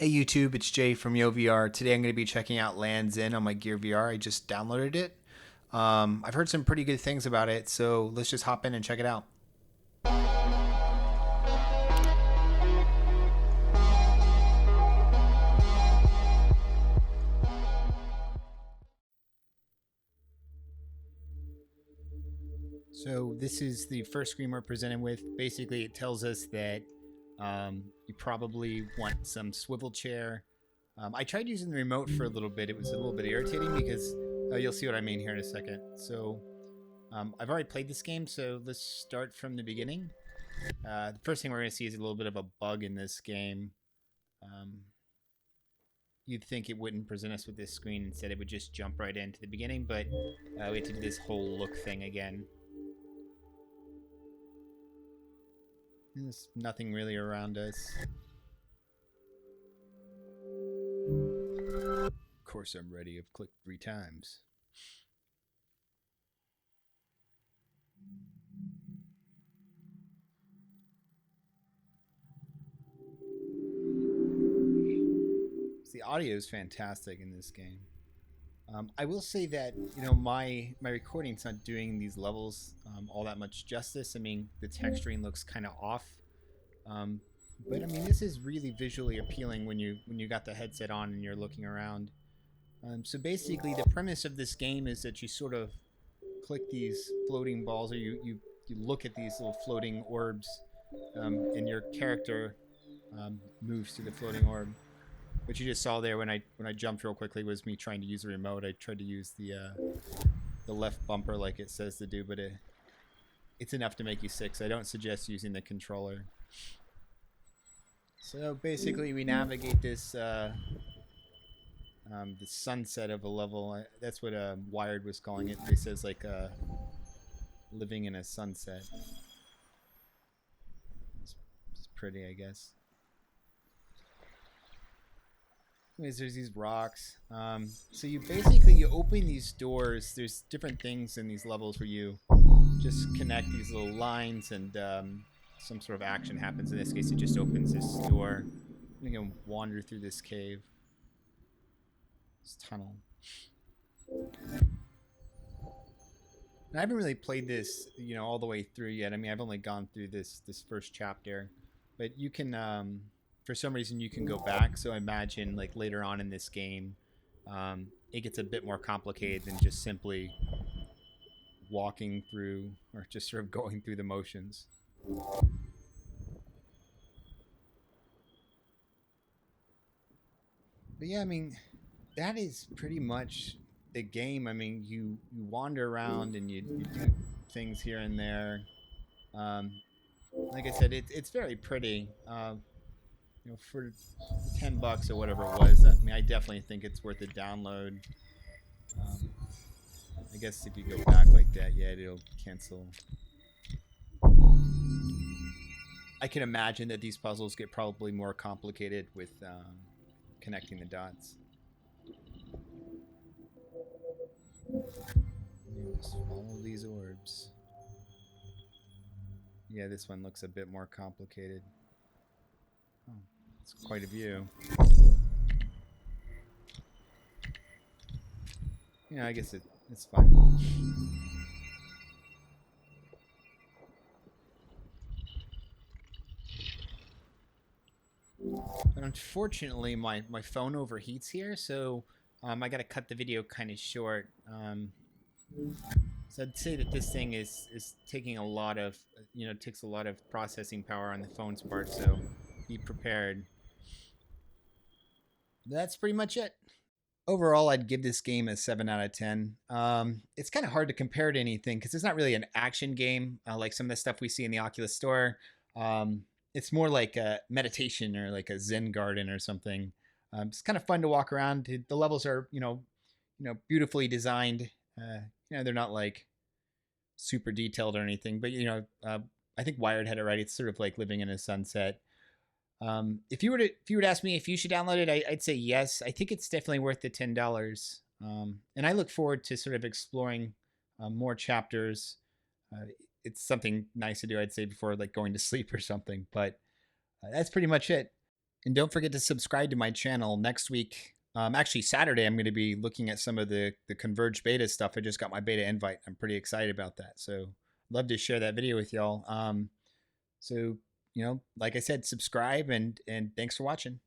Hey YouTube, it's Jay from yoVR. Today I'm going to be checking out Lands In on my GearVR. I just downloaded it. I've heard some pretty good things about it, so let's just hop in and check it out. So this is the first screen we're presented with. Basically, it tells us that you probably want some swivel chair. I tried using the remote for a little bit. It was a little bit irritating because you'll see what I mean here in a second. So I've already played this game, so let's start from the beginning. The first thing we're going to see is a little bit of a bug in this game. Um, you'd think it wouldn't present us with this screen. Instead, it would just jump right into the beginning, but we have to do this whole look thing again. There's nothing really around us. Of course I'm ready. I've clicked 3 times. The audio is fantastic in this game. I will say that my recording's not doing these levels all that much justice. I mean, the texturing looks kind of off, but I mean this is really visually appealing when you got the headset on and you're looking around. So basically, the premise of this game is that you sort of click these floating balls, or you look at these little floating orbs, and your character moves to the floating orb. What you just saw there when I jumped real quickly was me trying to use the remote. I tried to use the left bumper like it says to do, but it's enough to make you sick, so I don't suggest using the controller. So basically we navigate this the sunset of a level. That's what Wired was calling it. It says like living in a sunset. It's pretty, I guess. Anyways, there's these rocks. So you open these doors. There's different things in these levels where you just connect these little lines, and some sort of action happens. In this case, it just opens this door. You can wander through this cave, this tunnel. And I haven't really played this, all the way through yet. I mean, I've only gone through this first chapter, but you can. For some reason you can go back, so I imagine like later on in this game it gets a bit more complicated than just simply walking through or just sort of going through the motions. But yeah, I mean, that is pretty much the game. I mean, you wander around and you do things here and there. Like I said, it's very pretty. For $10 or whatever it was, I mean, I definitely think it's worth a download. I guess if you go back like that, yeah, it'll cancel. I can imagine that these puzzles get probably more complicated with connecting the dots. Just follow these orbs. Yeah, this one looks a bit more complicated. Oh, it's quite a view. I guess it's fine. But unfortunately, my phone overheats here, so I got to cut the video kind of short. So I'd say that this thing is taking a lot of, takes a lot of processing power on the phone's part, so be prepared. That's pretty much it. Overall, I'd give this game a 7 out of 10. It's kind of hard to compare to anything because it's not really an action game like some of the stuff we see in the Oculus Store. It's more like a meditation or like a Zen garden or something. It's kind of fun to walk around. The levels are, beautifully designed. They're not like super detailed or anything, but I think Wired had it right. It's sort of like living in a sunset. If you were to ask me if you should download it, I'd say yes. I think it's definitely worth the $10. And I look forward to sort of exploring more chapters. It's something nice to do, I'd say, before like going to sleep or something. But that's pretty much it. And don't forget to subscribe to my channel next week. Actually, Saturday, I'm going to be looking at some of the Converge beta stuff. I just got my beta invite. I'm pretty excited about that. So, love to share that video with y'all. So, like I said, subscribe and thanks for watching.